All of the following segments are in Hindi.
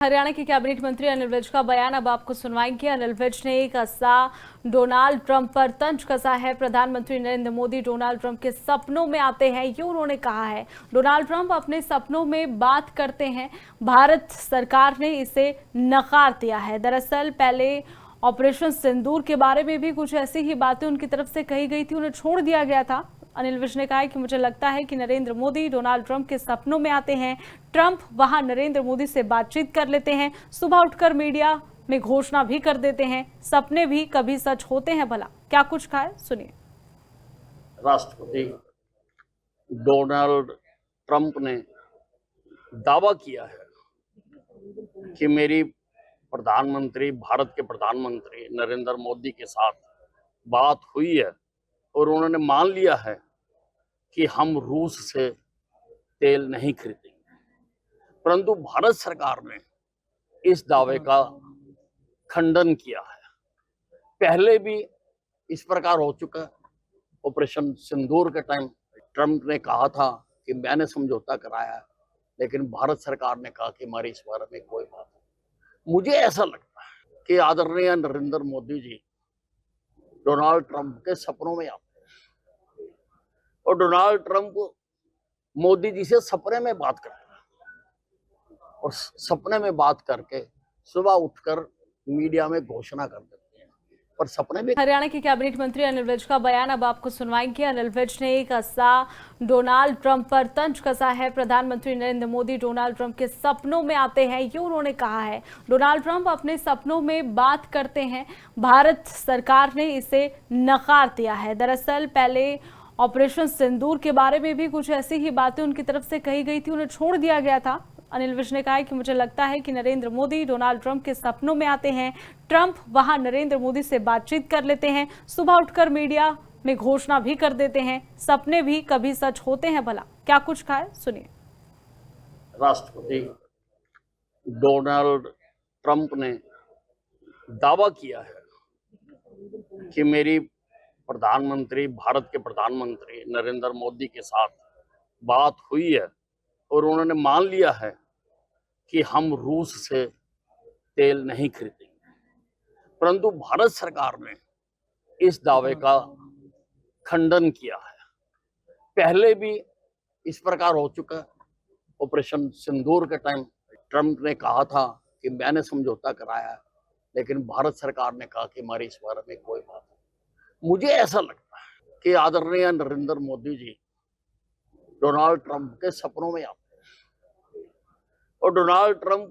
हरियाणा के कैबिनेट मंत्री अनिल विज का बयान अब आपको सुनवाएंगे। अनिल विज ने कसा डोनाल्ड ट्रंप पर तंज कसा है। प्रधानमंत्री नरेंद्र मोदी डोनाल्ड ट्रंप के सपनों में आते हैं, ये उन्होंने कहा है। डोनाल्ड ट्रंप अपने सपनों में बात करते हैं, भारत सरकार ने इसे नकार दिया है। दरअसल पहले ऑपरेशन सिंदूर के बारे में भी कुछ ऐसी ही बातें उनकी तरफ से कही गई थी, उन्हें छोड़ दिया गया था। अनिल विज ने कहा है कि मुझे लगता है कि नरेंद्र मोदी डोनाल्ड ट्रंप के सपनों में आते हैं। ट्रंप वहां नरेंद्र मोदी से बातचीत कर लेते हैं, सुबह उठकर मीडिया में घोषणा भी कर देते हैं। सपने भी कभी सच होते हैं भला, क्या कुछ कहा है सुनिए। राष्ट्रपति डोनाल्ड ट्रंप ने दावा किया है कि मेरी भारत के प्रधानमंत्री नरेंद्र मोदी के साथ बात हुई है और उन्होंने मान लिया है कि हम रूस से तेल नहीं खरीदेंगे। परंतु भारत सरकार ने इस दावे का खंडन किया है। पहले भी इस प्रकार हो चुका है। ऑपरेशन सिंदूर के टाइम ट्रंप ने कहा था कि मैंने समझौता कराया है, लेकिन भारत सरकार ने कहा कि हमारी इस बारे में कोई बात नहीं। मुझे ऐसा लगता है कि आदरणीय नरेंद्र मोदी जी डोनाल्ड ट्रंप के सपनों में आते हैं और डोनाल्ड ट्रंप मोदी जी से सपने में बात करते हैं और सपने में बात करके सुबह उठकर मीडिया में घोषणा कर देते हैं। पर सपने में हरियाणा के कैबिनेट मंत्री अनिल विज का बयान अब आपको सुनवाएंगे। अनिल विज ने कसा डोनाल्ड ट्रंप पर तंज कसा है। प्रधानमंत्री नरेंद्र मोदी डोनाल्ड ट्रंप के सपनों में आते हैं, ये उन्होंने कहा है। डोनाल्ड ट्रंप अपने सपनों में बात करते हैं, भारत सरकार ने इसे नकार दिया है। दरअसल पहले ऑपरेशन सिंदूर के बारे में भी कुछ ऐसी ही बातें उनकी तरफ से कही गई थी, उन्हें छोड़ दिया गया था। अनिल विज ने कहा है कि मुझे लगता है कि नरेंद्र मोदी डोनाल्ड ट्रंप के सपनों में आते हैं। ट्रंप वहां नरेंद्र मोदी से बातचीत कर लेते हैं, सुबह उठकर मीडिया में घोषणा भी कर देते हैं। सपने भी कभी सच होते हैं भला, क्या कुछ कहा है सुनिए। राष्ट्रपति डोनाल्ड ट्रंप ने दावा किया है कि मेरी भारत के प्रधानमंत्री नरेंद्र मोदी के साथ बात हुई है और उन्होंने मान लिया है कि हम रूस से तेल नहीं खरीदेंगे। परंतु भारत सरकार ने इस दावे का खंडन किया है। पहले भी इस प्रकार हो चुका है। ऑपरेशन सिंदूर के टाइम ट्रंप ने कहा था कि मैंने समझौता कराया है, लेकिन भारत सरकार ने कहा कि हमारी इस बारे में कोई बात नहीं। मुझे ऐसा लगता है कि आदरणीय नरेंद्र मोदी जी डोनाल्ड ट्रंप के सपनों में आते हैं और डोनाल्ड ट्रंप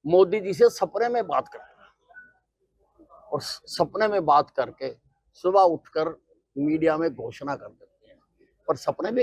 मोदी जी से सपने में बात करते हैं और सपने में बात करके सुबह उठकर मीडिया में घोषणा कर देते हैं। पर सपने में